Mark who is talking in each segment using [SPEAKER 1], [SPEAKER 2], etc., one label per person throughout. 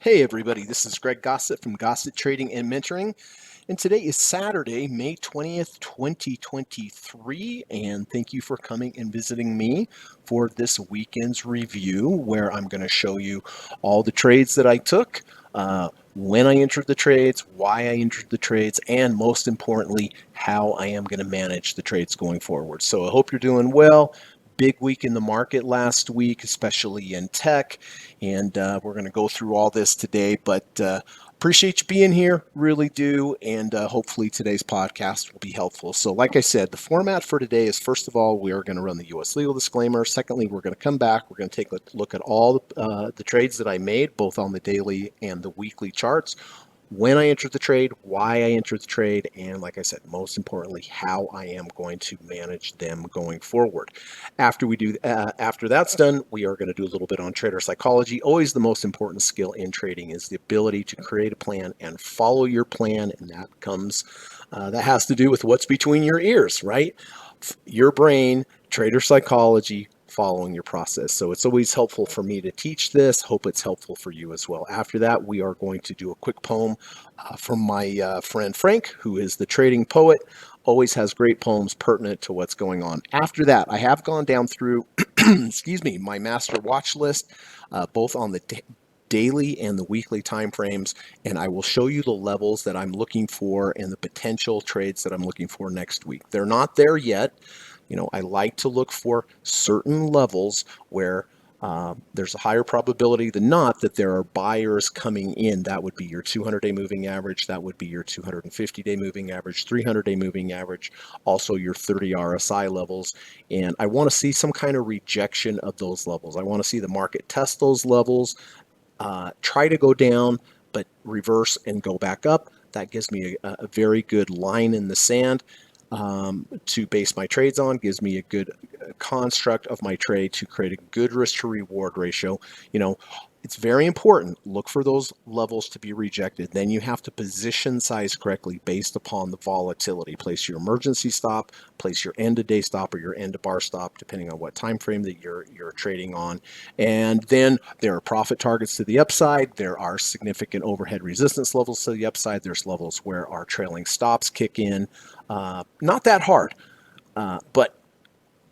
[SPEAKER 1] Hey everybody, this is Gregg Gossett from Gossett Trading and Mentoring, and today is Saturday, May 20th, 2023, and thank you for coming and visiting me for this weekend's review where I'm going to show you all the trades that I took, when I entered the trades, why I entered the trades, and most importantly, how I am going to manage the trades going forward. So I hope you're doing well. Big week in the market last week, especially in tech, and we're going to go through all this today, but appreciate you being here, really do, and hopefully today's podcast will be helpful. So like I said, the format for today is, first of all, we are going to run the U.S. legal disclaimer. Secondly, we're going to come back, we're going to take a look at all the trades that I made, both on the daily and the weekly charts, when I entered the trade, why I entered the trade, and like I said, most importantly, how I am going to manage them going forward. After that's done, we are going to do a little bit on trader psychology. Always the most important skill in trading is the ability to create a plan and follow your plan, and that has to do with what's between your ears, right? Your brain, trader psychology, following your process. So it's always helpful for me to teach this. Hope it's helpful for you as well. After that, we are going to do a quick poem from my friend Frank, who is the trading poet. Always has great poems pertinent to what's going on. After that, I have gone down through, excuse me, my master watch list, both on the daily and the weekly time frames, and I will show you the levels that I'm looking for and the potential trades that I'm looking for next week. They're not there yet. I like to look for certain levels where there's a higher probability than not that there are buyers coming in. That would be your 200-day moving average. That would be your 250-day moving average, 300-day moving average, also your 30 RSI levels. And I want to see some kind of rejection of those levels. I want to see the market test those levels, try to go down, but reverse and go back up. That gives me a very good line in the sand to base my trades on, gives me a good construct of my trade to create a good risk to reward ratio. It's very important. Look for those levels to be rejected. Then you have to position size correctly based upon the volatility. Place your emergency stop, place your end of day stop or your end of bar stop, depending on what time frame that you're trading on. And then there are profit targets to the upside. There are significant overhead resistance levels to the upside. There's levels where our trailing stops kick in. Not that hard, but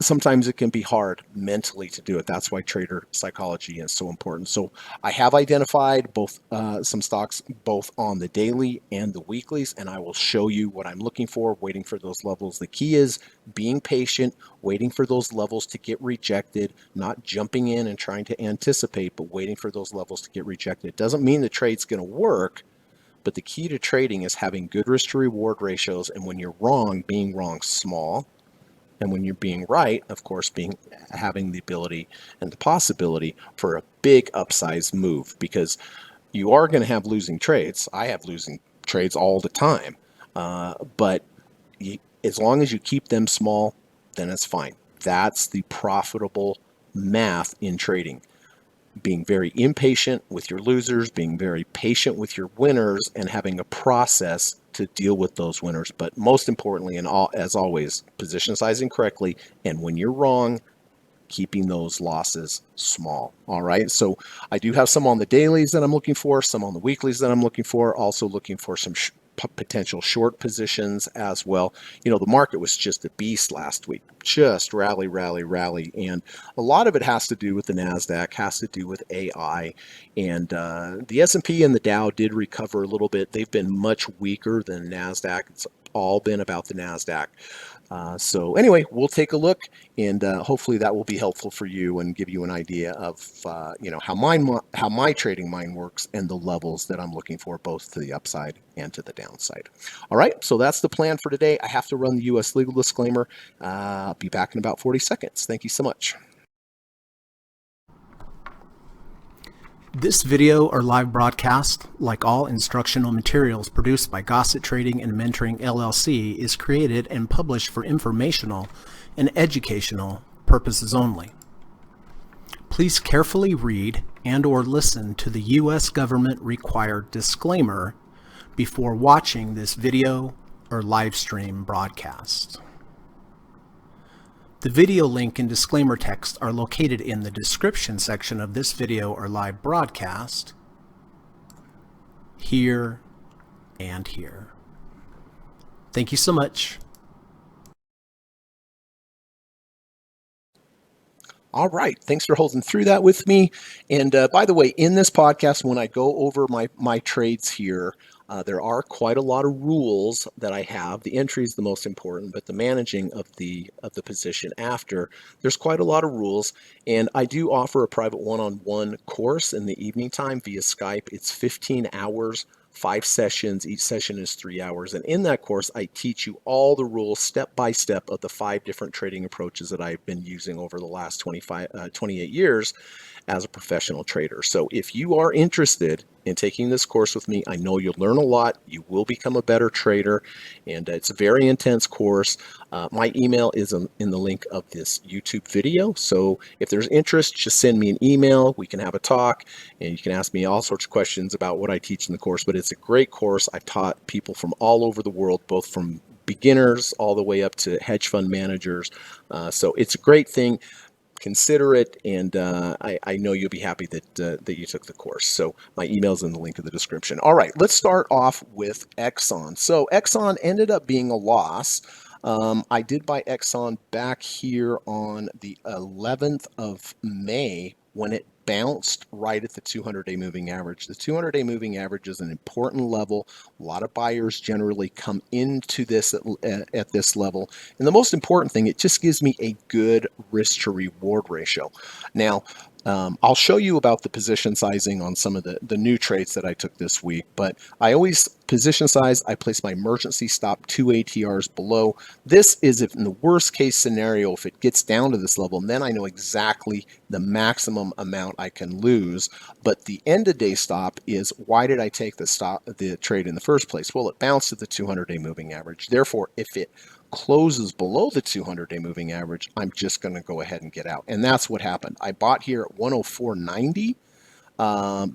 [SPEAKER 1] sometimes it can be hard mentally to do it. That's why trader psychology is so important. So I have identified both some stocks both on the daily and the weeklies, and I will show you what I'm looking for, waiting for those levels. The key is being patient, waiting for those levels to get rejected, not jumping in and trying to anticipate, but waiting for those levels to get rejected. It doesn't mean the trade's going to work, but the key to trading is having good risk to reward ratios, and when you're wrong, being wrong small. And when you're being right, of course, having the ability and the possibility for a big upsize move, because you are going to have losing trades. I have losing trades all the time, but as long as you keep them small, then it's fine. That's the profitable math in trading. Being very impatient with your losers, being very patient with your winners, and having a process to deal with those winners. But most importantly, as always, position sizing correctly, and when you're wrong, keeping those losses small. All right, so I do have some on the dailies that I'm looking for, some on the weeklies that I'm looking for, also looking for some potential short positions as well. The market was just a beast last week, just rally, and a lot of it has to do with the NASDAQ, has to do with AI, and the S&P and the Dow did recover a little bit. They've been much weaker than NASDAQ. It's all been about the NASDAQ. So anyway, we'll take a look, and hopefully that will be helpful for you and give you an idea of how my trading mind works and the levels that I'm looking for, both to the upside and to the downside. All right, so that's the plan for today. I have to run the U.S. legal disclaimer. I'll be back in about 40 seconds. Thank you so much.
[SPEAKER 2] This video or live broadcast, like all instructional materials produced by Gossett Trading and Mentoring LLC, is created and published for informational and educational purposes only. Please carefully read and/or listen to the U.S. government required disclaimer before watching this video or live stream broadcast. The video link and disclaimer text are located in the description section of this video or live broadcast here, and here. Thank you so much.
[SPEAKER 1] All right. Thanks for holding through that with me. And by the way, in this podcast, when I go over my trades here, there are quite a lot of rules that I have. The entry is the most important, but the managing of the position after, there's quite a lot of rules. And I do offer a private one-on-one course in the evening time via Skype. It's 15 hours. 5 sessions. Each session is 3 hours. And in that course, I teach you all the rules step by step of the 5 different trading approaches that I've been using over the last 28 years as a professional trader. So if you are interested in taking this course with me, I know you'll learn a lot. You will become a better trader, and it's a very intense course. My email is in the link of this YouTube video. So if there's interest, just send me an email. We can have a talk, and you can ask me all sorts of questions about what I teach in the course. But it's a great course. I've taught people from all over the world, both from beginners all the way up to hedge fund managers. So it's a great thing. Consider it, and I know you'll be happy that you took the course. So my email's in the link in the description. All right, let's start off with Exxon. So Exxon ended up being a loss. I did buy Exxon back here on the 11th of May when it bounced right at the 200-day moving average. The 200-day moving average is an important level. A lot of buyers generally come into this at this level. And the most important thing, it just gives me a good risk to reward ratio. Now, I'll show you about the position sizing on some of the new trades that I took this week, but I always position size, I place my emergency stop 2 ATRs below. This is if in the worst case scenario, if it gets down to this level, then I know exactly the maximum amount I can lose. But the end of day stop is, why did I take the trade in the first place? Well, it bounced at the 200-day moving average. Therefore, if it closes below the 200-day moving average, I'm just going to go ahead and get out. And that's what happened. I bought here at 104.90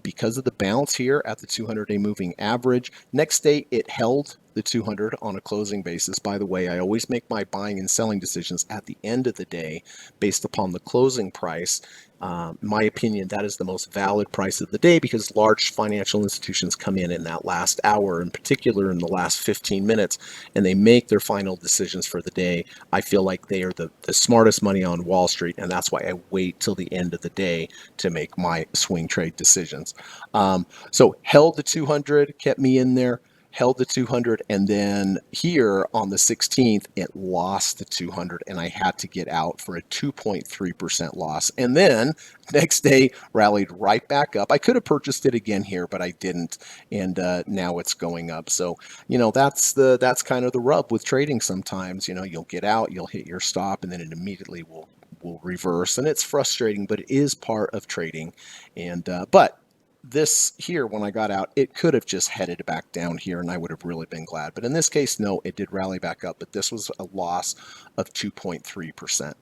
[SPEAKER 1] because of the bounce here at the 200-day moving average. Next day, it held the 200 on a closing basis. By the way, I always make my buying and selling decisions at the end of the day based upon the closing price. In my opinion, that is the most valid price of the day because large financial institutions come in that last hour, in particular in the last 15 minutes, and they make their final decisions for the day. I feel like they are the smartest money on Wall Street, and that's why I wait till the end of the day to make my swing trade decisions. So held the 200, kept me in there. Held the 200, and then here on the 16th, it lost the 200, and I had to get out for a 2.3% loss. And then next day rallied right back up. I could have purchased it again here, but I didn't, and now it's going up. So that's kind of the rub with trading. Sometimes you'll get out, you'll hit your stop, and then it immediately will reverse, and it's frustrating, but it is part of trading. And but this here, when I got out, it could have just headed back down here and I would have really been glad. But in this case, no, it did rally back up, but this was a loss of 2.3%.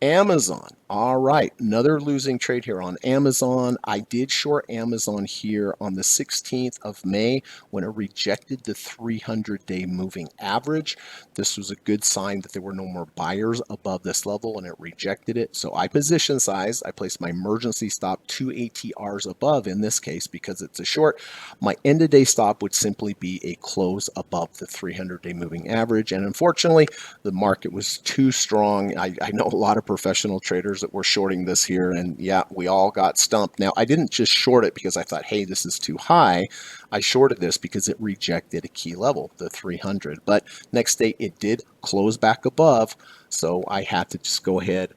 [SPEAKER 1] Amazon. All right, another losing trade here on Amazon. I did short Amazon here on the 16th of May when it rejected the 300-day moving average. This was a good sign that there were no more buyers above this level, and it rejected it. So I position sized. I placed my emergency stop 2 ATRs above in this case because it's a short. My end of day stop would simply be a close above the 300-day moving average. And unfortunately, the market was too strong. I know a lot of professional traders that were shorting this here, and yeah, we all got stumped. Now, I didn't just short it because I thought, hey, this is too high. I shorted this because it rejected a key level, the 300. But next day, it did close back above, so I had to just go ahead,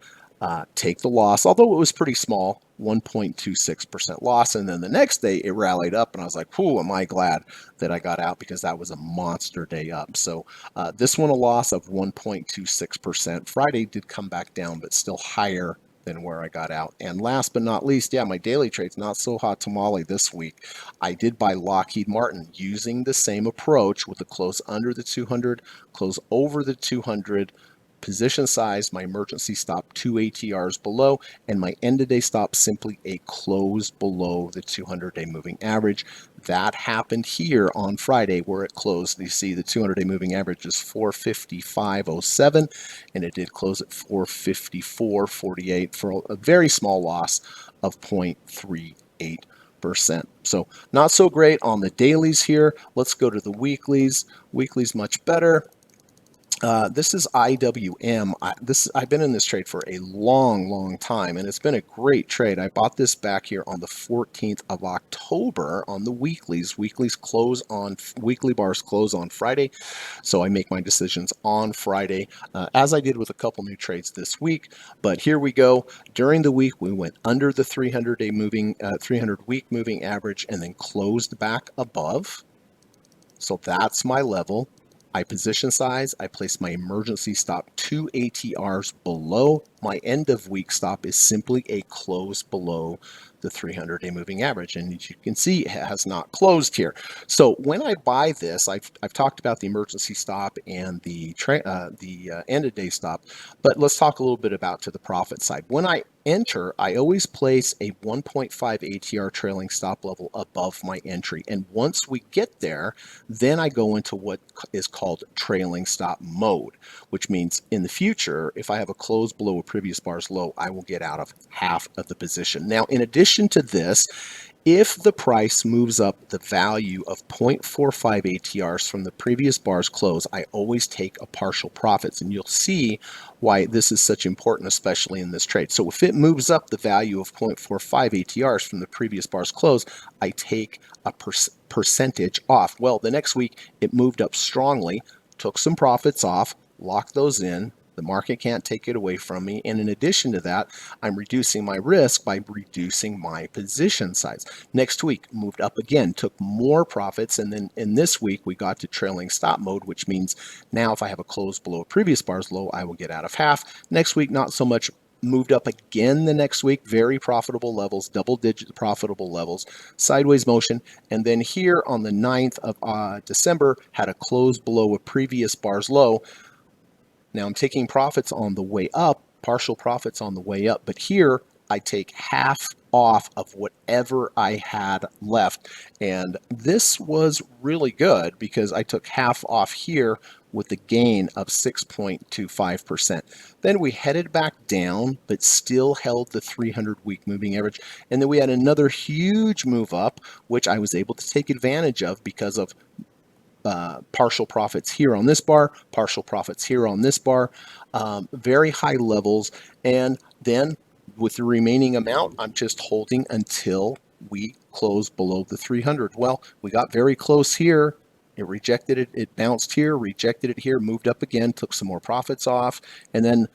[SPEAKER 1] take the loss, although it was pretty small, 1.26% loss. And then the next day it rallied up, and I was like, whew, am I glad that I got out, because that was a monster day up. So this one, a loss of 1.26%. Friday did come back down, but still higher than where I got out. And last but not least, yeah, my daily trades, not so hot tamale this week. I did buy Lockheed Martin using the same approach with a close under the 200, close over the 200, position size, my emergency stop 2 ATRs below, and my end of day stop simply a close below the 200-day moving average. That happened here on Friday where it closed. You see the 200-day moving average is 455.07, and it did close at 454.48 for a very small loss of 0.38%. So not so great on the dailies here. Let's go to the weeklies. Weeklies much better. This is IWM. I've been in this trade for a long time, and it's been a great trade. I bought this back here on the 14th of October on the weeklies. Weekly bars close on Friday, so I make my decisions on Friday, as I did with a couple new trades this week. But here we go. During the week, we went under the 300-week moving average, and then closed back above. So that's my level. I position size, I place my emergency stop 2 ATRs below. My end of week stop is simply a close below the 300-day moving average. And as you can see, it has not closed here. So when I buy this, I've talked about the emergency stop and the end of day stop, but let's talk a little bit about to the profit side. When I enter, I always place a 1.5 ATR trailing stop level above my entry. And once we get there, then I go into what is called trailing stop mode, which means in the future, if I have a close below a previous bar's low, I will get out of half of the position. Now, in addition to this, if the price moves up the value of 0.45 ATRs from the previous bar's close, I always take a partial profits, and you'll see why this is such important, especially in this trade. So if it moves up the value of 0.45 ATRs from the previous bar's close, I take a percentage off. Well, the next week it moved up strongly, took some profits off, locked those in. The market can't take it away from me. And in addition to that, I'm reducing my risk by reducing my position size. Next week, moved up again, took more profits. And then in this week, we got to trailing stop mode, which means now if I have a close below a previous bar's low, I will get out of half. Next week, not so much. Moved up again the next week, very profitable levels, double-digit profitable levels, sideways motion. And then here on the 9th of December, had a close below a previous bar's low. Now I'm taking profits on the way up, partial profits on the way up, but here I take half off of whatever I had left. And this was really good because I took half off here with a gain of 6.25%. Then we headed back down, but still held the 300-week moving average. And then we had another huge move up, which I was able to take advantage of because of partial profits here on this bar, partial profits here on this bar, very high levels. And then with the remaining amount, I'm just holding until we close below the 300. Well, we got very close here. It rejected it. It bounced here, rejected it here, moved up again, took some more profits off. And then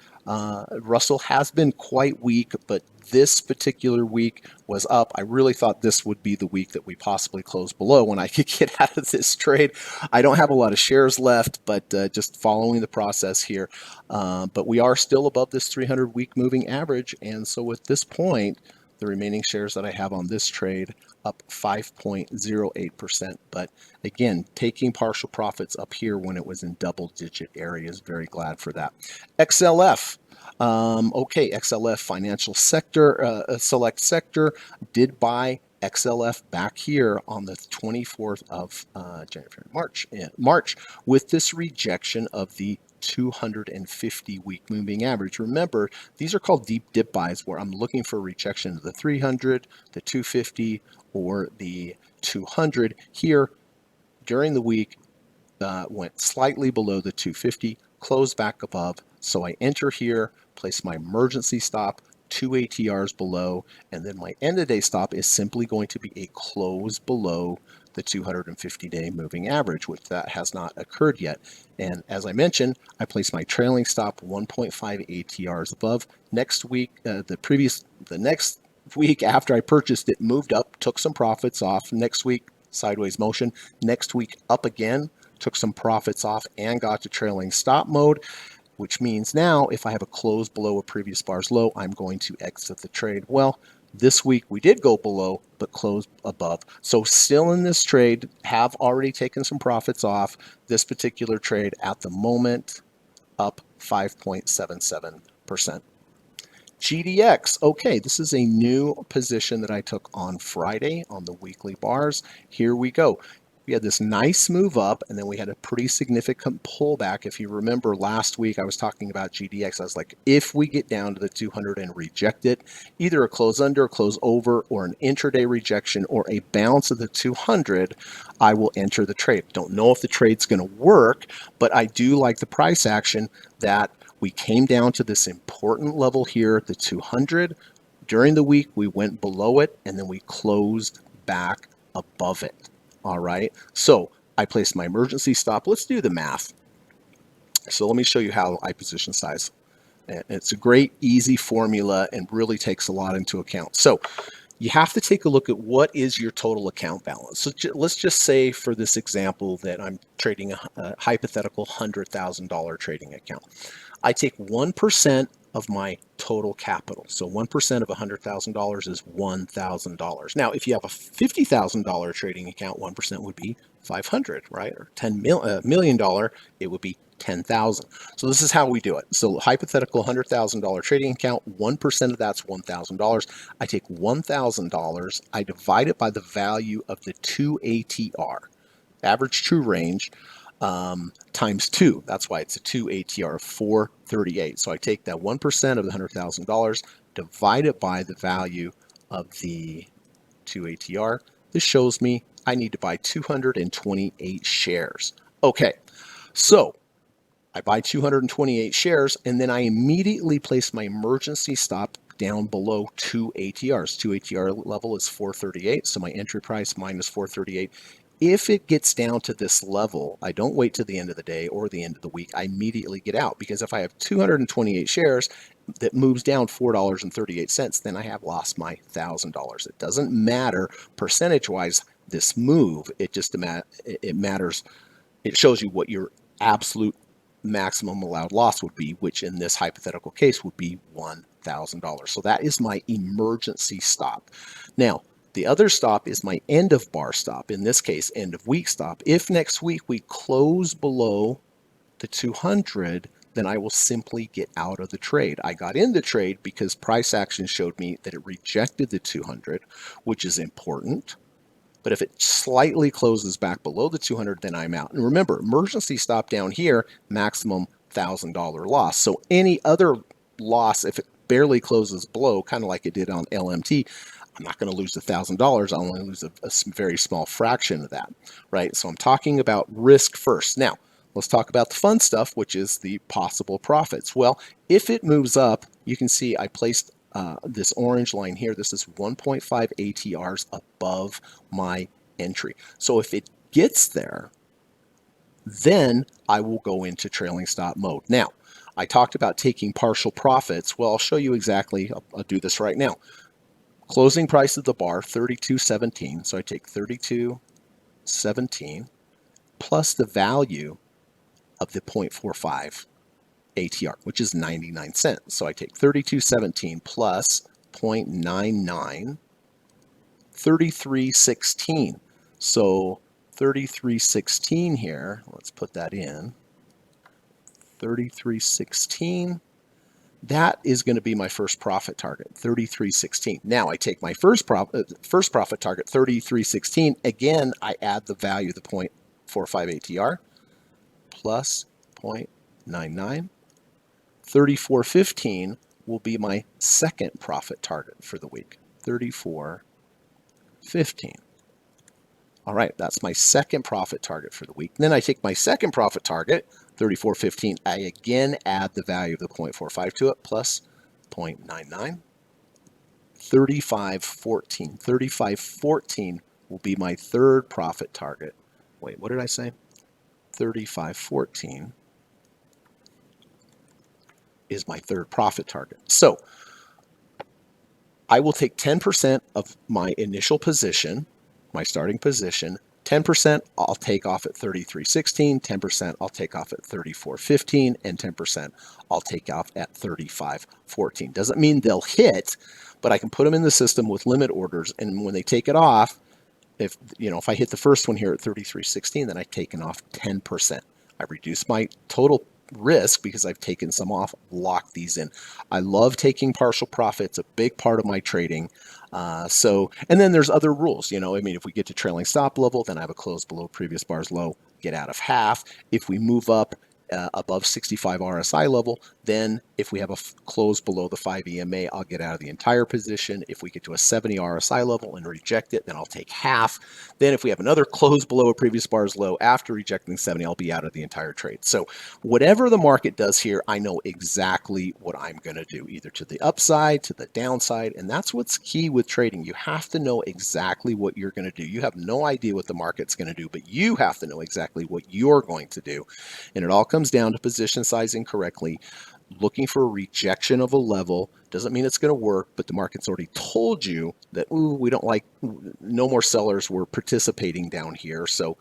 [SPEAKER 1] Russell has been quite weak, but this particular week was up. I really thought this would be the week that we possibly close below when I could get out of this trade. I don't have a lot of shares left, but just following the process here. But we are still above this 300-week moving average. And so at this point, the remaining shares that I have on this trade up 5.08%. But again, taking partial profits up here when it was in double-digit areas. Very glad for that. XLF. Okay, XLF financial sector, select sector, did buy XLF back here on the 24th of March with this rejection of the 250-week moving average. Remember, these are called deep dip buys where I'm looking for rejection of the 300, the 250, or the 200. Here, during the week, went slightly below the 250, closed back above. So I enter here, place my emergency stop 2 ATRs below, and then my end of day stop is simply going to be a close below the 250-day moving average, which that has not occurred yet. And as I mentioned, I place my trailing stop 1.5 ATRs above. Next week, the next week after I purchased it, moved up, took some profits off. Next week, sideways motion. Next week, up again, took some profits off and got to trailing stop mode, which means now if I have a close below a previous bar's low, I'm going to exit the trade. Well, this week we did go below, but closed above. So still in this trade, have already taken some profits off. This particular trade at the moment, up 5.77%. GDX, okay, this is a new position that I took on Friday on the weekly bars. Here we go. we had this nice move up, and then we had a pretty significant pullback. If you remember last week, I was talking about GDX. I was like, if we get down to the 200 and reject it, either a close under, a close over, or an intraday rejection, or a bounce of the 200, I will enter the trade. Don't know if the trade's going to work, but I do like the price action that we came down to this important level here, the 200. During the week, we went below it, and then we closed back above it. All right, so I placed my emergency stop. Let's do the math. So let me show you how I position size. And it's a great, easy formula and really takes a lot into account. So you have to take a look at what is your total account balance. So let's just say for this example that I'm trading a hypothetical $100,000 trading account. I take 1% of my total capital. So 1% of $100,000 is $1,000. Now, if you have a $50,000 trading account, 1% would be 500, right? Or $10 million, it would be 10,000. So this is how we do it. So hypothetical $100,000 trading account, 1% of that's $1,000. I take $1,000, I divide it by the value of the 2 ATR, average true range, times 2. That's why it's a 2 ATR of 438. So I take that 1% of the $100,000, divide it by the value of the 2 ATR. This shows me I need to buy 228 shares. Okay, so I buy 228 shares, and then I immediately place my emergency stop down below 2 ATRs. 2 ATR level is 438, so my entry price minus 438. If it gets down to this level, I don't wait till the end of the day or the end of the week. I immediately get out, because if I have 228 shares that moves down $4.38, then I have lost my $1,000. It doesn't matter percentage-wise this move. It just it matters. It shows you what your absolute maximum allowed loss would be, which in this hypothetical case would be $1,000. So that is my emergency stop. Now, the other stop is my end of bar stop, in this case, end of week stop. If next week we close below the 200, then I will simply get out of the trade. I got in the trade because price action showed me that it rejected the 200, which is important. But if it slightly closes back below the 200, then I'm out. And remember, emergency stop down here, maximum $1,000 loss. So any other loss, if it barely closes below, kind of like it did on LMT, I'm not going to lose $1,000. I'll only lose a very small fraction of that, right? So I'm talking about risk first. Now, let's talk about the fun stuff, which is the possible profits. Well, if it moves up, you can see I placed this orange line here. This is 1.5 ATRs above my entry. So if it gets there, then I will go into trailing stop mode. Now, I talked about taking partial profits. Well, I'll show you exactly. I'll do this right now. Closing price of the bar, 32.17. So I take 32.17 plus the value of the 0.45 ATR, which is 99 cents. So I take 32.17 plus 0.99, 33.16. So 33.16 here, let's put that in, 33.16. That is going to be my first profit target, 33.16. Now I take my first profit target, 33.16. Again, I add the value of the 0.45 ATR plus 0.99. 34.15 will be my second profit target for the week, 34.15. All right, that's my second profit target for the week. Then I take my second profit target, 34.15. I again add the value of the 0.45 to it, plus 0.99. 35.14. 35.14 will be my third profit target. Wait, what did I say? 35.14 is my third profit target. So I will take 10% of my initial position, my starting position. 10% I'll take off at 33.16, 10% I'll take off at 34.15, and 10% I'll take off at 35.14. Doesn't mean they'll hit, but I can put them in the system with limit orders, and when they take it off, if I hit the first one here at 33.16, then I've taken off 10%. I reduce my total risk because I've taken some off, lock these in. I love taking partial profits, a big part of my trading. And then there's other rules, I mean, if we get to trailing stop level, then I have a close below previous bar's low, get out of half. If we move up above 65 RSI level, then if we have a close below the 5 EMA, I'll get out of the entire position. If we get to a 70 RSI level and reject it, then I'll take half. Then if we have another close below a previous bar's low after rejecting 70, I'll be out of the entire trade. So whatever the market does here, I know exactly what I'm going to do, either to the upside, to the downside. And that's what's key with trading. You have to know exactly what you're going to do. You have no idea what the market's going to do, but you have to know exactly what you're going to do. And it all comes down to position sizing correctly. Looking for a rejection of a level doesn't mean it's going to work, but the market's already told you that, we don't like, no more sellers were participating down here. So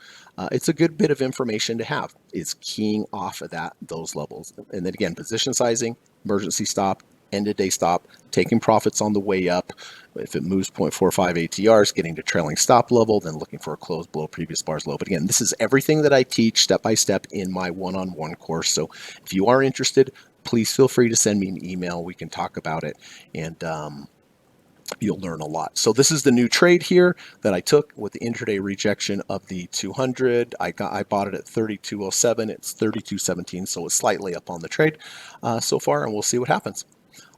[SPEAKER 1] it's a good bit of information to have, is keying off of those levels. And then again, position sizing, emergency stop, end of day stop, taking profits on the way up. If it moves 0.45 ATRs, getting to trailing stop level, then looking for a close below previous bar's low. But again, this is everything that I teach step by step in my one-on-one course. So if you are interested, please feel free to send me an email. We can talk about it, and you'll learn a lot. So this is the new trade here that I took with the intraday rejection of the 200. I bought it at 32.07. It's 32.17, so it's slightly up on the trade so far, and we'll see what happens.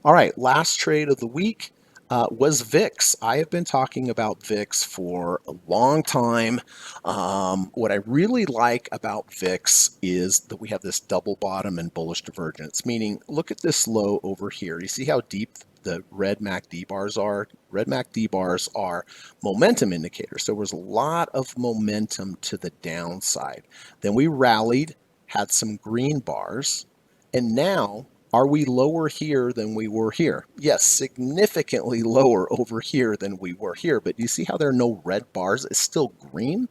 [SPEAKER 1] All right, last trade of the week was VIX. I have been talking about VIX for a long time. What I really like about VIX is that we have this double bottom and bullish divergence, meaning look at this low over here. You see how deep the red MACD bars are? Red MACD bars are momentum indicators. There was a lot of momentum to the downside. Then we rallied, had some green bars, and now are we lower here than we were here? Yes, significantly lower over here than we were here. But you see how there are no red bars? It's still green.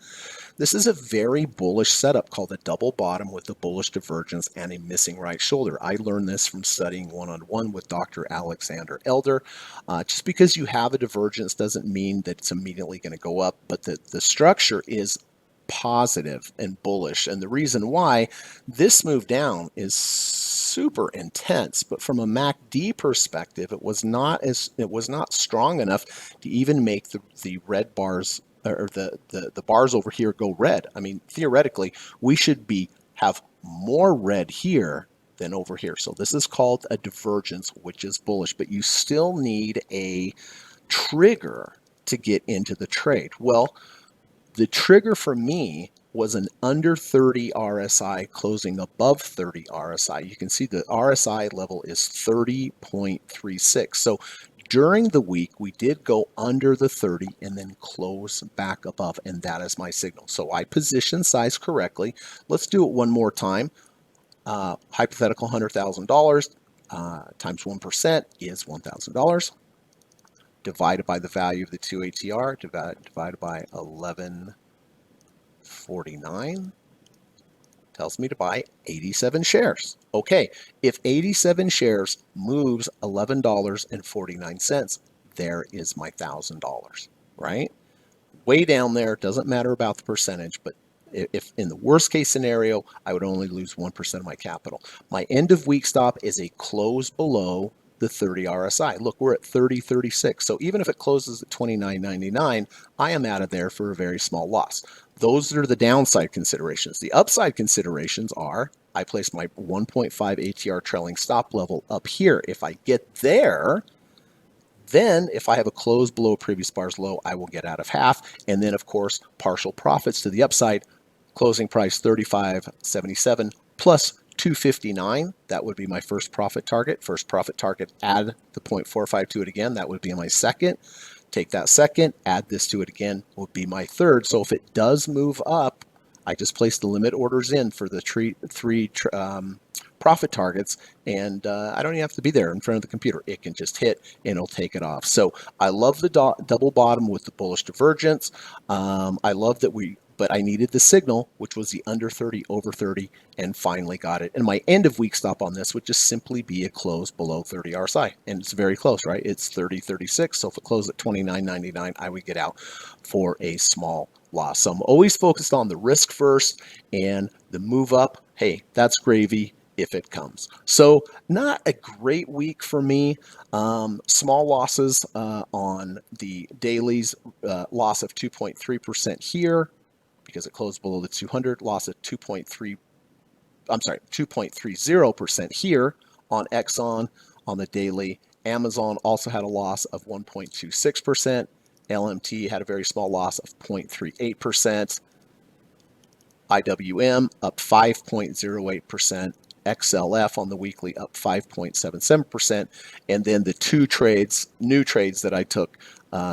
[SPEAKER 1] This is a very bullish setup called a double bottom with a bullish divergence and a missing right shoulder. I learned this from studying one-on-one with Dr. Alexander Elder. Just because you have a divergence doesn't mean that it's immediately going to go up, but the structure is positive and bullish. And the reason why this move down is super intense, but from a MACD perspective, it was not strong enough to even make the red bars or the bars over here go red. I mean, theoretically, we should have more red here than over here. So this is called a divergence, which is bullish, but you still need a trigger to get into the trade. Well, the trigger for me was an under 30 RSI closing above 30 RSI. You can see the RSI level is 30.36. So during the week, we did go under the 30 and then close back above, and that is my signal. So I position size correctly. Let's do it one more time. Hypothetical $100,000 times 1% is $1,000. Divided by the value of the 2 ATR, divided by 1149, tells me to buy 87 shares. Okay, if 87 shares moves $11.49, there is my $1,000, right? Way down there, doesn't matter about the percentage, but if in the worst case scenario, I would only lose 1% of my capital. My end of week stop is a close below the 30 RSI. Look, we're at 30.36. So even if it closes at 29.99, I am out of there for a very small loss. Those are the downside considerations. The upside considerations are I place my 1.5 ATR trailing stop level up here. If I get there, then if I have a close below previous bar's low, I will get out of half. And then, of course, partial profits to the upside. Closing price 35.77 plus 259. That would be my first profit target. First profit target, add the 0.45 to it again. That would be my second. Take that second, add this to it again, would be my third. So if it does move up, I just place the limit orders in for the three profit targets, and I don't even have to be there in front of the computer. It can just hit and it'll take it off. So I love the double bottom with the bullish divergence. I love that but I needed the signal, which was the under 30, over 30, and finally got it. And my end of week stop on this would just simply be a close below 30 RSI. And it's very close, right? It's 30.36. So if it closed at 29.99, I would get out for a small loss. So I'm always focused on the risk first, and the move up, hey, that's gravy. if it comes. So not a great week for me. Small losses on the dailies, loss of 2.3% here because it closed below the 200, loss of 2.30% here on Exxon on the daily. Amazon also had a loss of 1.26%. LMT had a very small loss of 0.38%. IWM up 5.08%. XLF on the weekly up 5.77%. And then the new trades that I took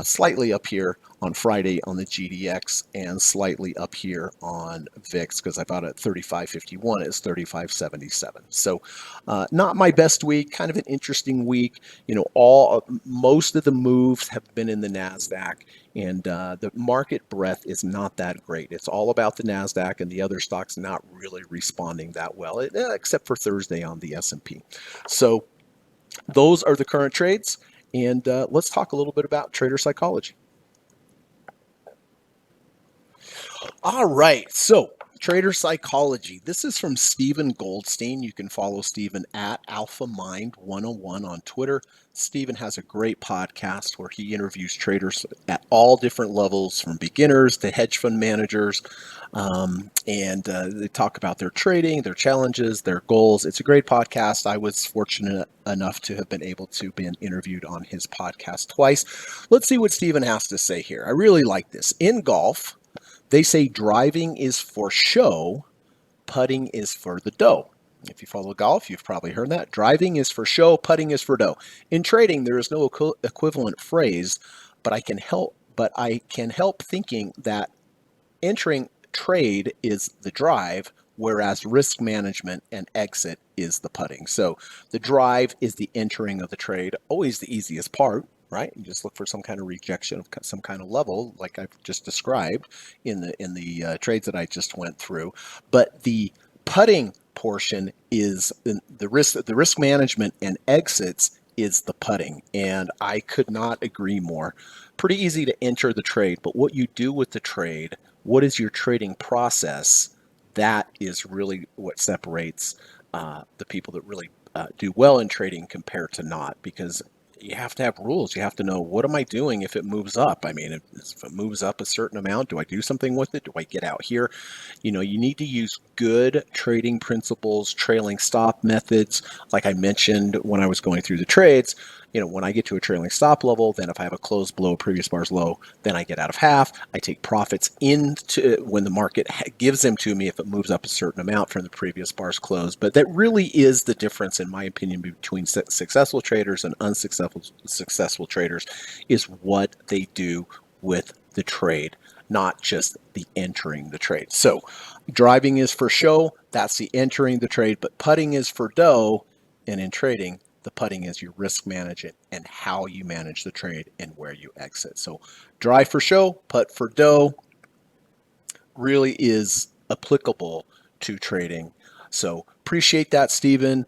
[SPEAKER 1] slightly up here on Friday on the GDX and slightly up here on VIX because I bought it at 35.51. It's 35.77. So not my best week, kind of an interesting week. Most of the moves have been in the NASDAQ. And the market breadth is not that great. It's all about the NASDAQ and the other stocks not really responding that well, except for Thursday on the S&P. So those are the current trades. And let's talk a little bit about trader psychology. All right. So trader psychology. This is from Stephen Goldstein. You can follow Stephen at AlphaMind101 on Twitter. Stephen has a great podcast where he interviews traders at all different levels, from beginners to hedge fund managers. And they talk about their trading, their challenges, their goals. It's a great podcast. I was fortunate enough to have been able to be interviewed on his podcast twice. Let's see what Stephen has to say here. I really like this. In golf, they say driving is for show, putting is for the dough. If you follow golf, you've probably heard that. Driving is for show, putting is for dough. In trading, there is no equivalent phrase, but I can help thinking that entering trade is the drive, whereas risk management and exit is the putting. So the drive is the entering of the trade, always the easiest part, right? You just look for some kind of rejection of some kind of level, like I've just described in the trades that I just went through. But the putting portion is the risk management and exits is the putting, and I could not agree more. Pretty easy to enter the trade, but what you do with the trade, what is your trading process? That is really what separates the people that really do well in trading compared to not, because you have to have rules. You have to know, what am I doing if it moves up? I mean, if it moves up a certain amount, do I do something with it? Do I get out here? You need to use good trading principles, trailing stop methods. Like I mentioned when I was going through the trades, when I get to a trailing stop level, then if I have a close below a previous bar's low, then I get out of half. I take profits into when the market gives them to me if it moves up a certain amount from the previous bar's close. But that really is the difference, in my opinion, between successful traders and unsuccessful traders, is what they do with the trade, not just the entering the trade. So driving is for show, that's the entering the trade, but putting is for dough. And in trading, the putting is your risk management and how you manage the trade and where you exit. So drive for show, putt for dough really is applicable to trading. So appreciate that, Stephen.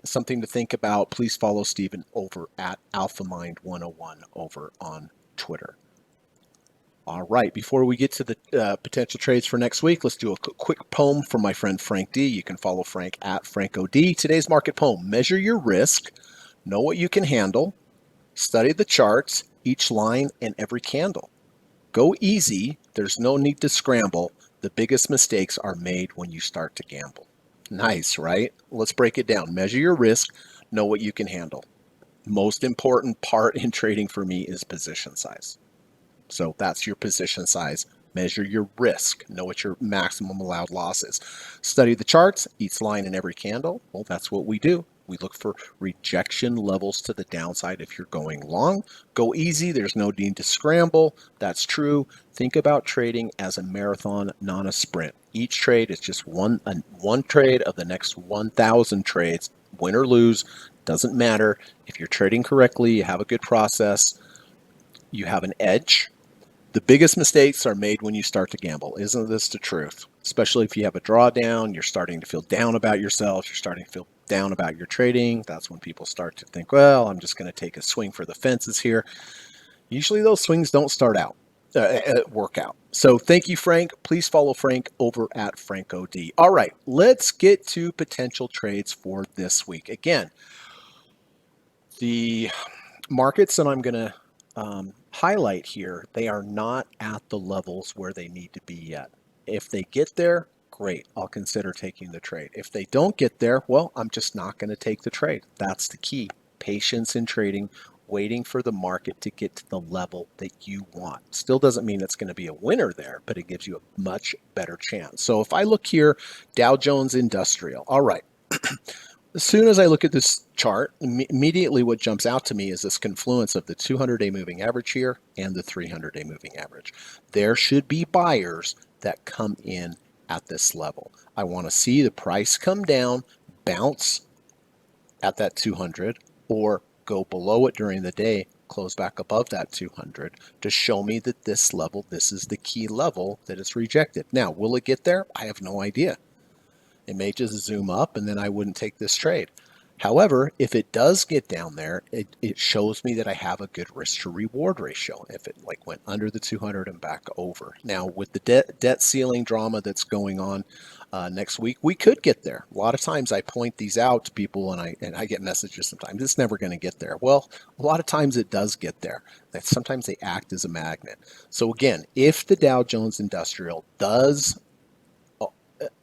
[SPEAKER 1] Something to think about. Please follow Stephen over at AlphaMind101 over on Twitter. All right, before we get to the potential trades for next week, let's do a quick poem from my friend Frank D. You can follow Frank at FrancoD. Today's market poem: measure your risk, know what you can handle, study the charts, each line and every candle. Go easy, there's no need to scramble. The biggest mistakes are made when you start to gamble. Nice, right? Let's break it down. Measure your risk, know what you can handle. Most important part in trading for me is position size. So that's your position size. Measure your risk. Know what your maximum allowed loss is. Study the charts, each line and every candle. Well, that's what we do. We look for rejection levels to the downside if you're going long. Go easy. There's no need to scramble. That's true. Think about trading as a marathon, not a sprint. Each trade is just one trade of the next 1,000 trades. Win or lose, doesn't matter. If you're trading correctly, you have a good process, you have an edge. The biggest mistakes are made when you start to gamble. Isn't this the truth? Especially if you have a drawdown, you're starting to feel down about yourself, you're starting to feel down about your trading. That's when people start to think, well, I'm just going to take a swing for the fences here. Usually those swings don't start out. workout. So thank you, Frank. Please follow Frank over at Frank OD. All right, let's get to potential trades for this week. Again, the markets that I'm going to highlight here, they are not at the levels where they need to be yet. If they get there, great. I'll consider taking the trade. If they don't get there, well, I'm just not going to take the trade. That's the key. Patience in trading, waiting for the market to get to the level that you want. Still doesn't mean it's going to be a winner there, but it gives you a much better chance. So if I look here, Dow Jones Industrial. All right. As soon as I look at this chart, immediately what jumps out to me is this confluence of the 200-day moving average here and the 300-day moving average. There should be buyers that come in at this level. I want to see the price come down, bounce at that 200, or go below it during the day, close back above that 200 to show me that this level, this is the key level that it's rejected. Now, will it get there? I have no idea. It may just zoom up and then I wouldn't take this trade. However, if it does get down there, it shows me that I have a good risk to reward ratio if it like went under the 200 and back over. Now, with the debt ceiling drama that's going on next week, we could get there. A lot of times I point these out to people and I get messages sometimes, it's never going to get there. Well, a lot of times it does get there. That sometimes they act as a magnet. So again, if the Dow Jones Industrial does,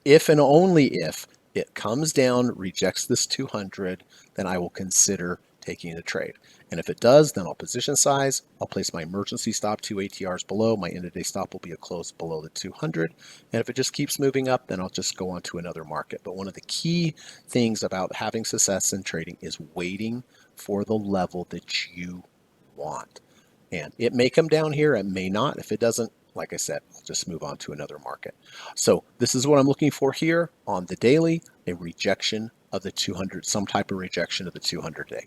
[SPEAKER 1] if and only if it comes down, rejects this 200, then I will consider taking the trade. And if it does, then I'll position size. I'll place my emergency stop 2 ATRs below. My end-of-day stop will be a close below the 200. And if it just keeps moving up, then I'll just go on to another market. But one of the key things about having success in trading is waiting for the level that you want. And it may come down here, it may not. If it doesn't, like I said, I'll just move on to another market. So this is what I'm looking for here on the daily, a rejection of the 200, some type of rejection of the 200-day.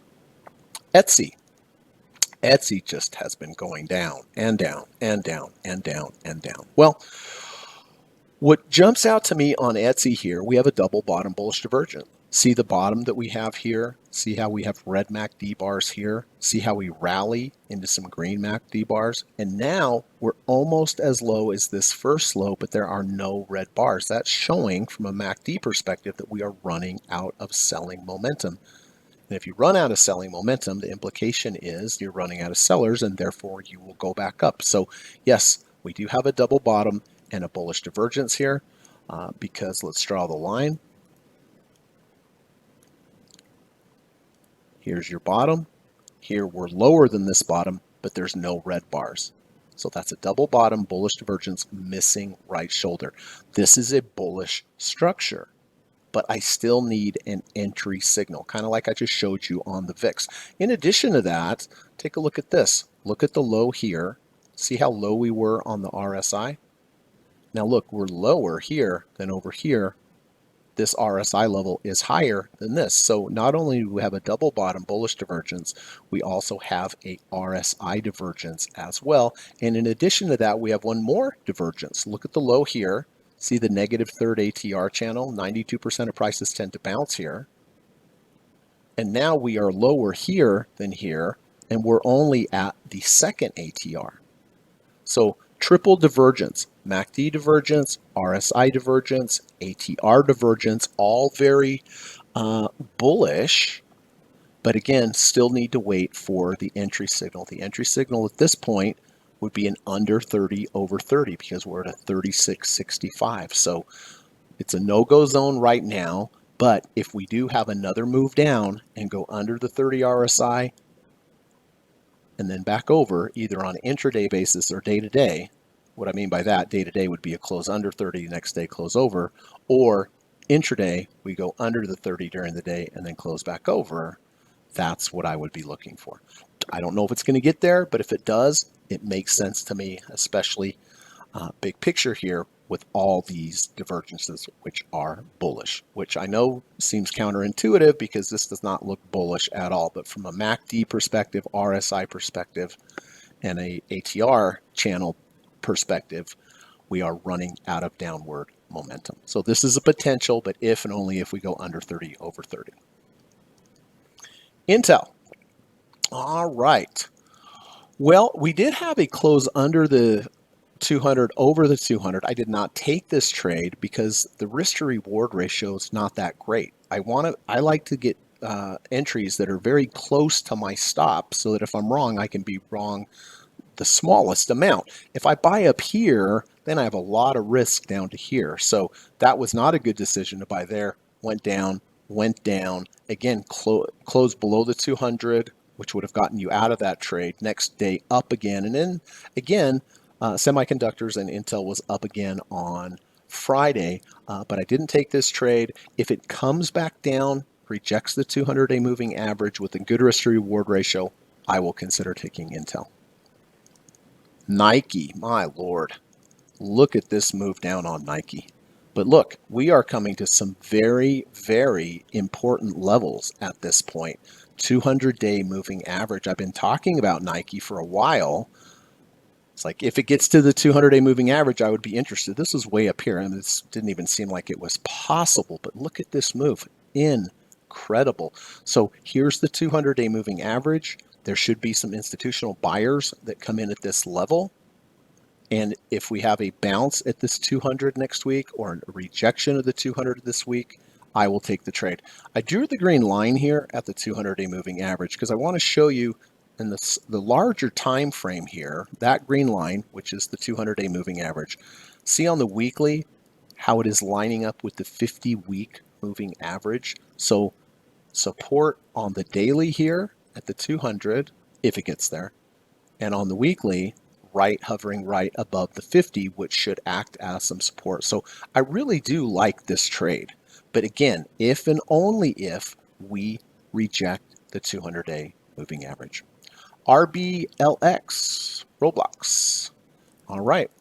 [SPEAKER 1] Etsy just has been going down and down and down and down and down. Well, what jumps out to me on Etsy here, we have a double bottom bullish divergence. See the bottom that we have here? See how we have red MACD bars here? See how we rally into some green MACD bars? And now we're almost as low as this first low, but there are no red bars. That's showing from a MACD perspective that we are running out of selling momentum. And if you run out of selling momentum, the implication is you're running out of sellers and therefore you will go back up. So yes, we do have a double bottom and a bullish divergence here because let's draw the line. Here's your bottom. Here we're lower than this bottom, but there's no red bars. So that's a double bottom, bullish divergence, missing right shoulder. This is a bullish structure, but I still need an entry signal, kind of like I just showed you on the VIX. In addition to that, take a look at this. Look at the low here. See how low we were on the RSI? Now look, we're lower here than over here. This RSI level is higher than this. So not only do we have a double bottom bullish divergence, we also have a RSI divergence as well. And in addition to that, we have one more divergence. Look at the low here. See the negative third ATR channel. 92% of prices tend to bounce here. And now we are lower here than here, and we're only at the second ATR. So triple divergence, MACD divergence, RSI divergence, ATR divergence, all very bullish, but again, still need to wait for the entry signal. The entry signal at this point would be an under 30 over 30 because we're at a 36.65. So it's a no-go zone right now, but if we do have another move down and go under the 30 RSI, and then back over either on an intraday basis or day-to-day. What I mean by that, day-to-day would be a close under 30, next day close over, or intraday, we go under the 30 during the day and then close back over. That's what I would be looking for. I don't know if it's going to get there, but if it does, it makes sense to me, especially big picture here with all these divergences, which are bullish, which I know seems counterintuitive because this does not look bullish at all. But from a MACD perspective, RSI perspective, and a ATR channel perspective, we are running out of downward momentum. So this is a potential, but if and only if we go under 30 over 30. Intel. All right. Well, we did have a close under the 200 over the 200. I did not take this trade because the risk to reward ratio is not that great. I like to get entries that are very close to my stop so that if I'm wrong, I can be wrong the smallest amount. If I buy up here, then I have a lot of risk down to here. So that was not a good decision to buy there. Went down, again, closed below the 200, which would have gotten you out of that trade. Next day up again, and then again, semiconductors and Intel was up again on Friday, but I didn't take this trade. If it comes back down, rejects the 200-day moving average with a good risk to reward ratio, I will consider taking Intel. Nike, my Lord, look at this move down on Nike. But look, we are coming to some very, very important levels at this point. 200-day moving average. I've been talking about Nike for a while. It's like if it gets to the 200-day moving average, I would be interested. This was way up here, and this didn't even seem like it was possible. But look at this move. Incredible. So here's the 200-day moving average. There should be some institutional buyers that come in at this level. And if we have a bounce at this 200 next week or a rejection of the 200 this week, I will take the trade. I drew the green line here at the 200-day moving average because I want to show you in the larger time frame here, that green line, which is the 200-day moving average. See on the weekly how it is lining up with the 50-week moving average. So support on the daily here at the 200 if it gets there, and on the weekly hovering right above the 50, which should act as some support. So I really do like this trade, but again, if and only if we reject the 200-day moving average. RBLX, Roblox. All right,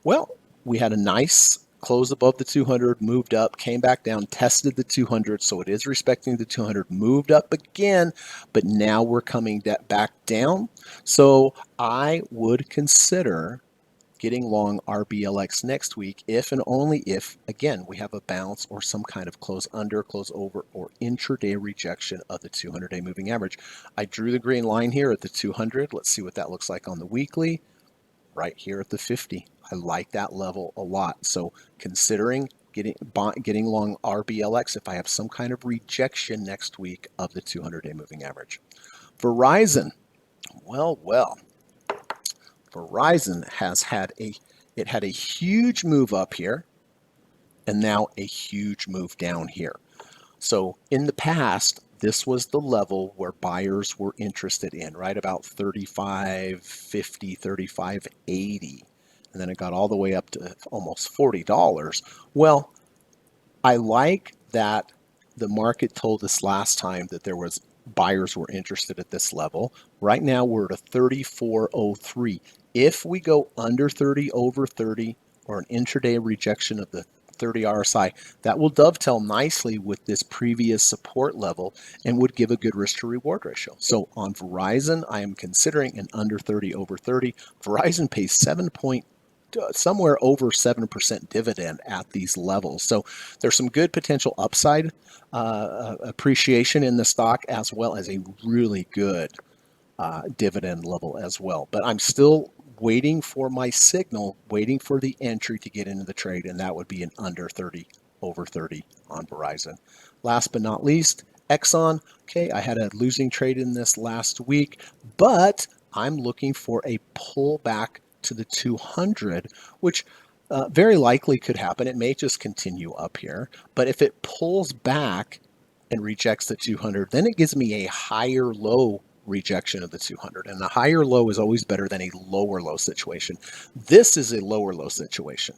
[SPEAKER 1] well, we had a nice close above the 200, moved up, came back down, tested the 200, so it is respecting the 200, moved up again, but now we're coming back down. So I would consider getting long RBLX next week if and only if, again, we have a bounce or some kind of close under, close over, or intraday rejection of the 200-day moving average. I drew the green line here at the 200. Let's see what that looks like on the weekly. Right here at the 50. I like that level a lot. So considering getting long RBLX if I have some kind of rejection next week of the 200-day moving average. Verizon. Well, Verizon has had a huge move up here and now a huge move down here. So in the past, this was the level where buyers were interested in, right about 35.50, 35.80. And then it got all the way up to almost $40. Well, I like that the market told us last time that there was buyers were interested at this level. Right now we're at a 34.03. If we go under 30, over 30, or an intraday rejection of the 30 RSI, that will dovetail nicely with this previous support level and would give a good risk to reward ratio. So on Verizon, I am considering an under 30, over 30. Verizon pays somewhere over 7% dividend at these levels. So there's some good potential upside appreciation in the stock, as well as a really good dividend level as well. But I'm still waiting for my signal, waiting for the entry to get into the trade, and that would be an under 30, over 30 on Verizon. Last but not least, Exxon. Okay, I had a losing trade in this last week, but I'm looking for a pullback to the 200, which very likely could happen. It may just continue up here, but if it pulls back and rejects the 200, then it gives me a higher low rejection of the 200, and the higher low is always better than a lower low situation. This is a lower low situation.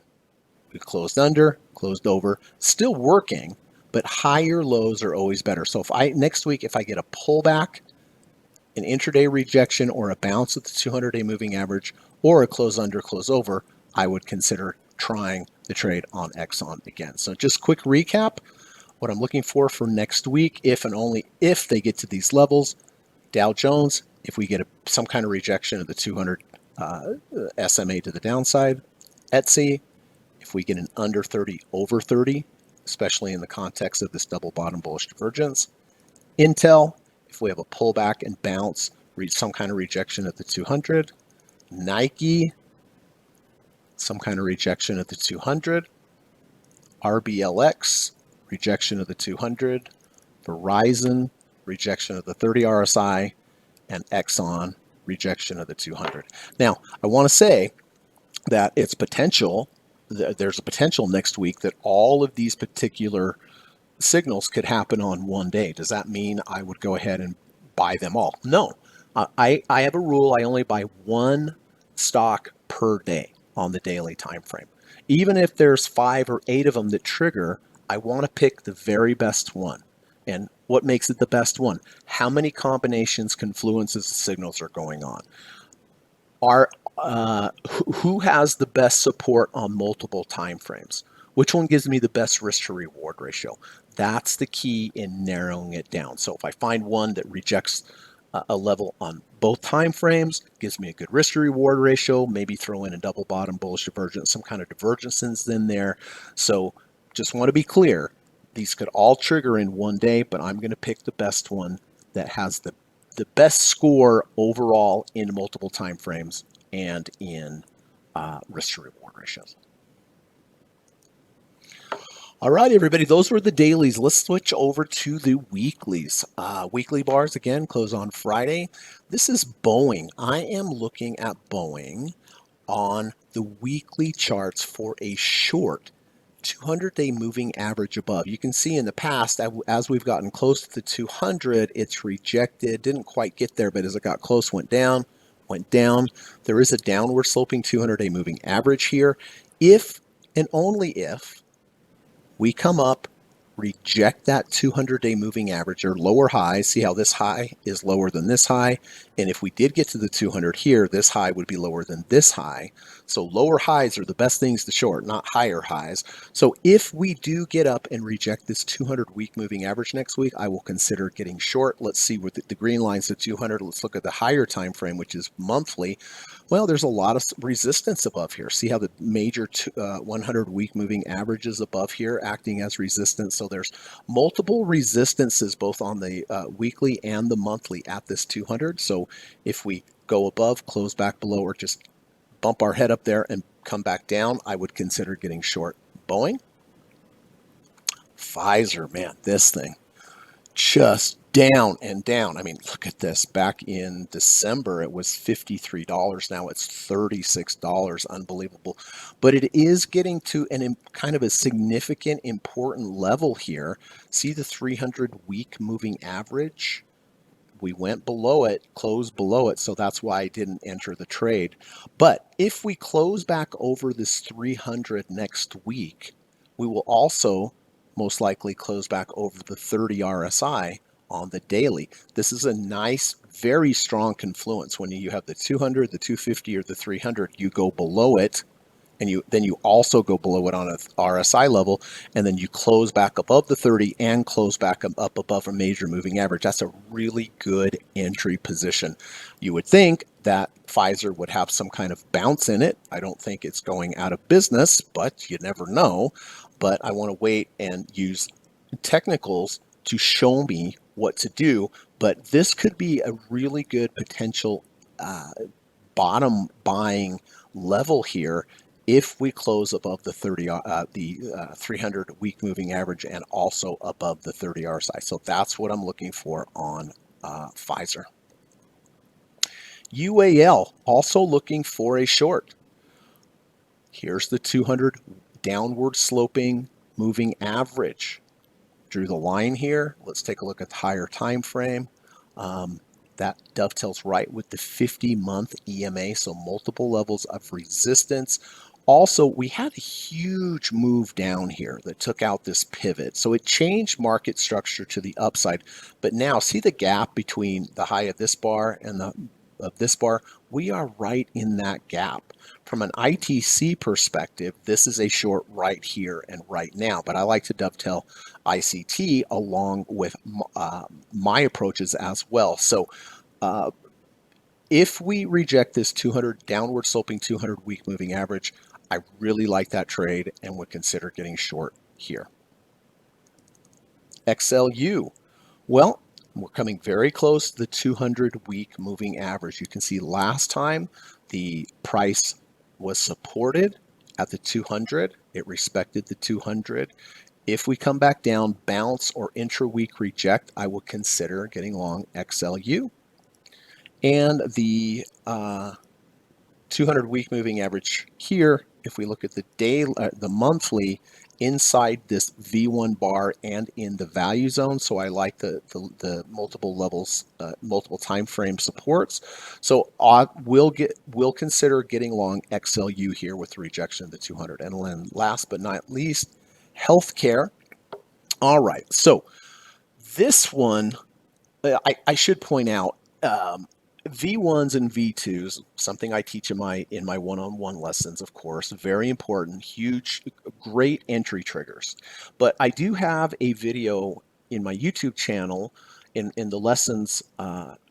[SPEAKER 1] We closed under, closed over, still working, but higher lows are always better. So next week, if I get a pullback, an intraday rejection, or a bounce at the 200-day moving average, or a close under, close over, I would consider trying the trade on Exxon again. So just quick recap, what I'm looking for next week, if and only if they get to these levels. Dow Jones, if we get some kind of rejection of the 200 SMA to the downside. Etsy, if we get an under 30, over 30, especially in the context of this double bottom bullish divergence. Intel, if we have a pullback and bounce, reach some kind of rejection at the 200. Nike, some kind of rejection of the 200. RBLX, rejection of the 200. Verizon, rejection of the 30 RSI. And Exxon, rejection of the 200. Now, I want to say that it's potential, there's a potential next week that all of these particular signals could happen on one day. Does that mean I would go ahead and buy them all? No. I have a rule. I only buy one stock per day on the daily time frame. Even if there's 5 or 8 of them that trigger, I want to pick the very best one. And what makes it the best one? How many combinations, confluences, signals are going on? Who has the best support on multiple time frames? Which one gives me the best risk to reward ratio? That's the key in narrowing it down. So if I find one that rejects a level on both time frames, gives me a good risk to reward ratio, maybe throw in a double bottom bullish divergence, some kind of divergences in there. So just want to be clear, these could all trigger in one day, but I'm going to pick the best one that has the best score overall in multiple time frames and in risk to reward ratios. All right, everybody, those were the dailies. Let's switch over to the weeklies. Weekly bars, again, close on Friday. This is Boeing. I am looking at Boeing on the weekly charts for a short 200-day moving average above. You can see in the past, as we've gotten close to the 200, it's rejected, didn't quite get there, but as it got close, went down, went down. There is a downward sloping 200-day moving average here. If and only if we come up, reject that 200-day moving average or lower highs. See how this high is lower than this high? And if we did get to the 200 here, this high would be lower than this high. So lower highs are the best things to short, not higher highs. So if we do get up and reject this 200-week moving average next week, I will consider getting short. Let's see what the green line's at 200. Let's look at the higher time frame, which is monthly. Well, there's a lot of resistance above here. See how the major 100-week moving average is above here, acting as resistance. So there's multiple resistances both on the weekly and the monthly at this 200. So if we go above, close back below, or just bump our head up there and come back down, I would consider getting short Boeing. Pfizer, man, this thing just down and down. I mean, look at this. Back in December, it was $53. Now it's $36. Unbelievable. But it is getting to kind of a significant, important level here. See the 300-week moving average? We went below it, closed below it, so that's why I didn't enter the trade. But if we close back over this 300 next week, we will also most likely close back over the 30 RSI on the daily. This is a nice, very strong confluence. When you have the 200, the 250, or the 300, you go below it, and then you also go below it on a RSI level, and then you close back above the 30 and close back up above a major moving average. That's a really good entry position. You would think that Pfizer would have some kind of bounce in it. I don't think it's going out of business, but you never know. But I want to wait and use technicals to show me what to do. But this could be a really good potential bottom buying level here if we close above the 300-week moving average and also above the 30 RSI. So that's what I'm looking for on Pfizer. UAL, also looking for a short. Here's the 200 downward sloping moving average. Drew the line here. Let's take a look at the higher time frame. That dovetails right with the 50-month EMA, so multiple levels of resistance. Also, we had a huge move down here that took out this pivot. So it changed market structure to the upside. But now, see the gap between the high of this bar and the of this bar? We are right in that gap. From an ITC perspective, this is a short right here and right now. But I like to dovetail ICT along with my approaches as well. So if we reject this 200 downward sloping 200-week moving average, I really like that trade and would consider getting short here. XLU. Well, we're coming very close to the 200-week moving average. You can see last time the price was supported at the 200. It respected the 200. If we come back down, bounce or intra-week reject, I will consider getting long XLU. And the 200-week moving average here, if we look at the monthly inside this V1 bar and in the value zone, so I like the multiple levels, multiple time frame supports. So we'll consider getting long XLU here with the rejection of the 200. And then last but not least, healthcare. All right, so this one, I should point out, V1s and V2s, something I teach in my one-on-one lessons, of course, very important, huge, great entry triggers. But I do have a video in my YouTube channel in the lessons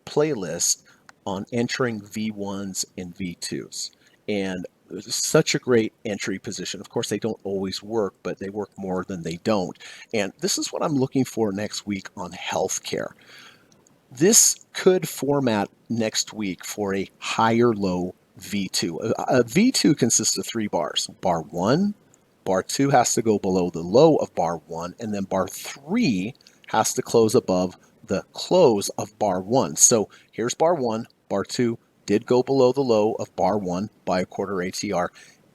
[SPEAKER 1] playlist on entering V1s and V2s. And it's such a great entry position. Of course, they don't always work, but they work more than they don't. And this is what I'm looking for next week on healthcare. This could format next week for a higher low V2. A V2 consists of 3 bars. Bar 1, bar 2 has to go below the low of bar 1, and then bar 3 has to close above the close of bar 1. So here's bar 1, bar 2 did go below the low of bar 1 by a quarter ATR.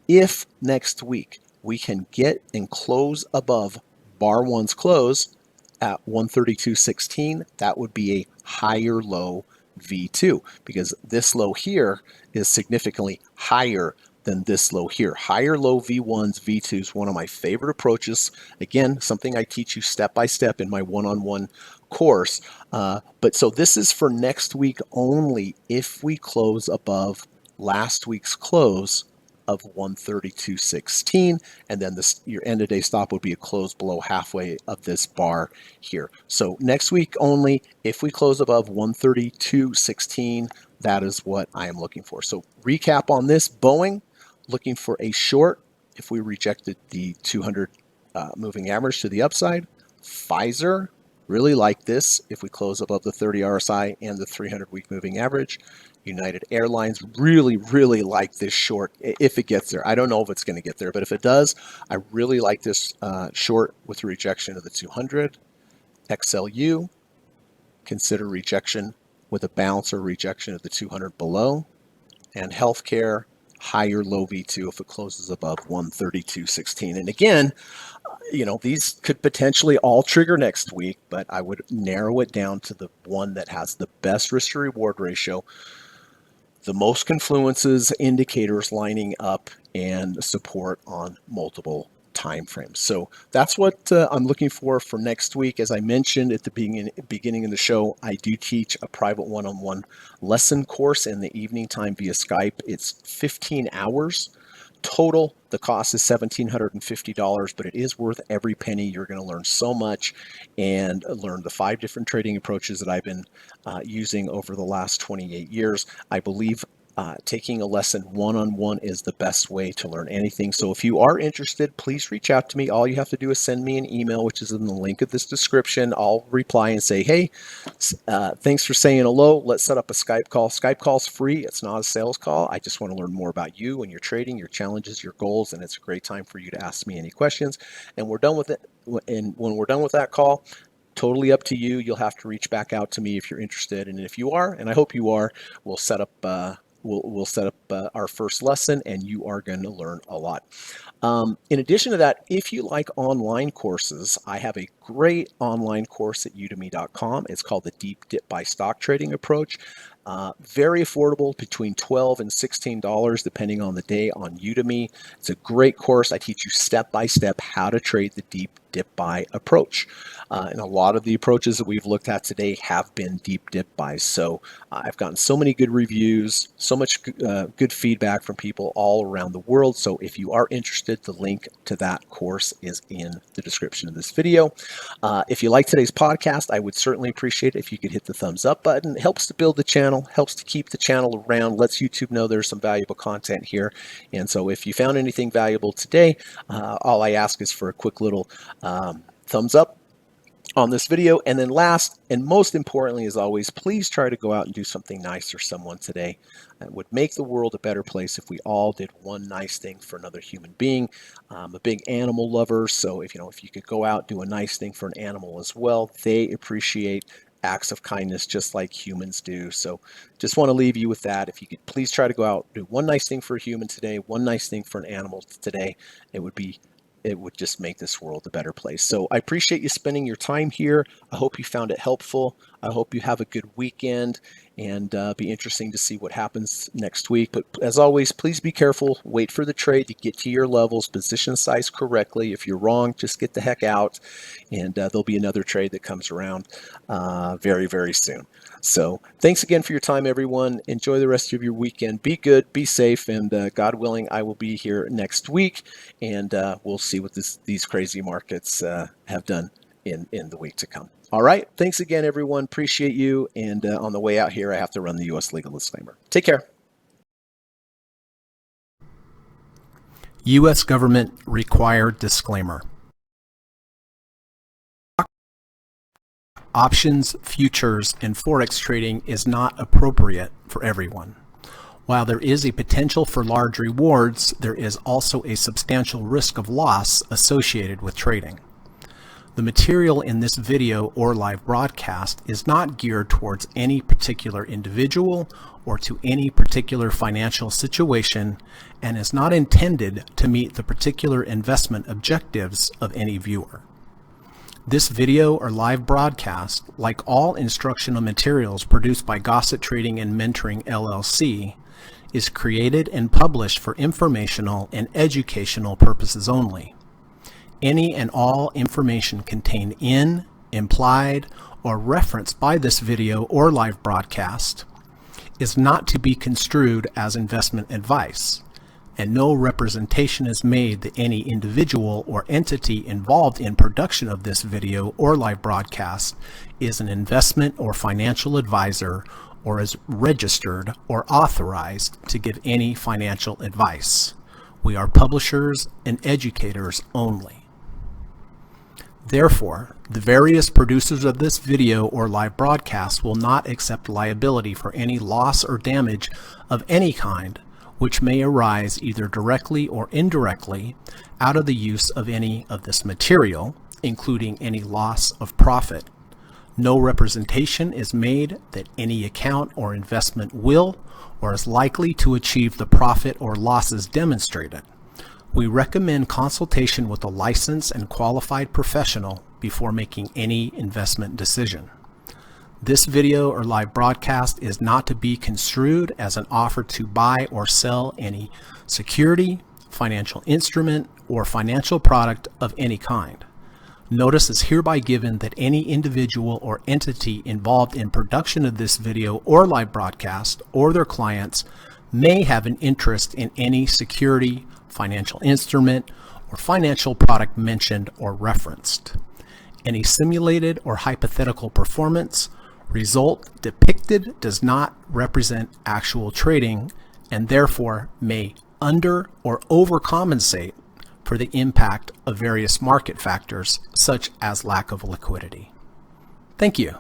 [SPEAKER 1] If next week we can get and close above bar 1's close at 132.16, that would be a higher low V2, because this low here is significantly higher than this low here. Higher low V1s, V2s, one of my favorite approaches. Again, something I teach you step by step in my one-on-one course. But so this is for next week only if we close above last week's close of 132.16, and then your end of day stop would be a close below halfway of this bar here. So next week only, if we close above 132.16, that is what I am looking for. So recap on this: Boeing looking for a short if we rejected the 200 moving average to the upside. Pfizer, really like this if we close above the 30 RSI and the 300-week moving average. United Airlines, really like this short if it gets there. I don't know if it's going to get there, but if it does, I really like this short with rejection of the 200. XLU, consider rejection with a bounce or rejection of the 200 below. And healthcare, higher low V2 if it closes above 132.16. And again, these could potentially all trigger next week, but I would narrow it down to the one that has the best risk to reward ratio, the most confluences, indicators lining up, and support on multiple time frames. So that's what I'm looking for next week. As I mentioned at the beginning of the show, I do teach a private one-on-one lesson course in the evening time via Skype. It's 15 hours. Total, the cost is $1,750, but it is worth every penny. You're going to learn so much and learn the 5 different trading approaches that I've been using over the last 28 years. I believe taking a lesson one-on-one is the best way to learn anything. So if you are interested, please reach out to me. All you have to do is send me an email, which is in the link of this description. I'll reply and say, hey, thanks for saying hello. Let's set up a Skype call. Skype call's free. It's not a sales call. I just want to learn more about you and your trading, your challenges, your goals, and it's a great time for you to ask me any questions. And we're done with it. And when we're done with that call, totally up to you. You'll have to reach back out to me if you're interested. And if you are, and I hope you are, we'll set up We'll set up our first lesson, and you are going to learn a lot. In addition to that, if you like online courses, I have a great online course at udemy.com. It's called the Deep Dip by Stock Trading Approach. Very affordable, between $12 and $16 depending on the day on Udemy. It's a great course. I teach you step by step how to trade the deep dip buy approach. And a lot of the approaches that we've looked at today have been deep dip buys. So I've gotten so many good reviews, so much good feedback from people all around the world. So if you are interested, the link to that course is in the description of this video. If you like today's podcast, I would certainly appreciate it if you could hit the thumbs up button. It helps to build the channel, helps to keep the channel around, lets YouTube know there's some valuable content here. And so if you found anything valuable today, all I ask is for a quick little thumbs up. on this video. And then last and most importantly, as always, please try to go out and do something nice for someone today. It would make the world a better place if we all did one nice thing for another human being. I'm a big animal lover, so if you could go out, do a nice thing for an animal as well, they appreciate acts of kindness just like humans do. So just want to leave you with that. If you could please try to go out, do one nice thing for a human today, one nice thing for an animal today, it would just make this world a better place. So I appreciate you spending your time here. I hope you found it helpful. I hope you have a good weekend, and be interesting to see what happens next week. But as always, please be careful. Wait for the trade to get to your levels, position size correctly. If you're wrong, just get the heck out, and there'll be another trade that comes around very, very soon. So thanks again for your time, everyone. Enjoy the rest of your weekend. Be good, be safe, and God willing, I will be here next week, and we'll see what these crazy markets have done in the week to come. All right. Thanks again, everyone. Appreciate you. And on the way out here, I have to run the U.S. legal disclaimer. Take care.
[SPEAKER 2] U.S. government required disclaimer. Options, futures, and forex trading is not appropriate for everyone. While there is a potential for large rewards, there is also a substantial risk of loss associated with trading. The material in this video or live broadcast is not geared towards any particular individual or to any particular financial situation and is not intended to meet the particular investment objectives of any viewer. This video or live broadcast, like all instructional materials produced by Gossett Trading and Mentoring LLC, is created and published for informational and educational purposes only. Any and all information contained in, implied, or referenced by this video or live broadcast is not to be construed as investment advice, and no representation is made that any individual or entity involved in production of this video or live broadcast is an investment or financial advisor or is registered or authorized to give any financial advice. We are publishers and educators only. Therefore, the various producers of this video or live broadcast will not accept liability for any loss or damage of any kind which may arise either directly or indirectly out of the use of any of this material, including any loss of profit. No representation is made that any account or investment will or is likely to achieve the profit or losses demonstrated. We recommend consultation with a licensed and qualified professional before making any investment decision. This video or live broadcast is not to be construed as an offer to buy or sell any security, financial instrument, or financial product of any kind. Notice is hereby given that any individual or entity involved in production of this video or live broadcast or their clients may have an interest in any security, financial instrument, or financial product mentioned or referenced. Any simulated or hypothetical performance result depicted does not represent actual trading and therefore may under or overcompensate for the impact of various market factors such as lack of liquidity. Thank you.